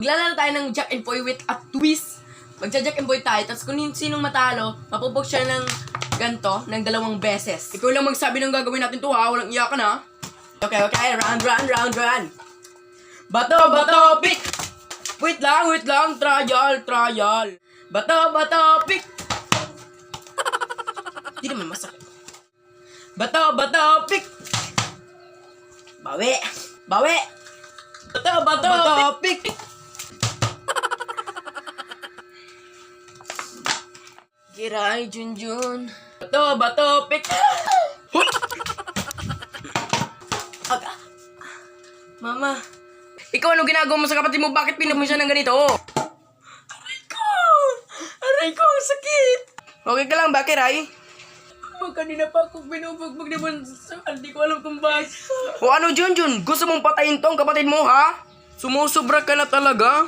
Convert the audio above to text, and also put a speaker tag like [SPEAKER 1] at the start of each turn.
[SPEAKER 1] Maglalaro tayo ng Jack and Poy with a twist. Magja-Jack and Poy tayo, tapos kung sinong matalo, mapupok siya ng ganto, ng 2 beses. Ikaw lang magsabi ng gagawin natin to ha, walang iyakan ha. Okay, round. Bato, pick! Wait lang, trial. Bato, pick! Hindi naman masakit. Bato, pick! Bawi! Bato, pick! Kiray, Junjun. Bato, pick! Aga. Mama. Ikaw, ano ginagawa mo sa kapatid mo? Bakit pinap mo siya ng ganito? Aray ko, sakit! Okay ka lang ba, Kiray? Kanina pa akong binubugbog ni Bunso. Hindi ko alam kung bakit. O ano, Junjun? Gusto mong patayin tong kapatid mo, ha? Sumusobra ka na talaga?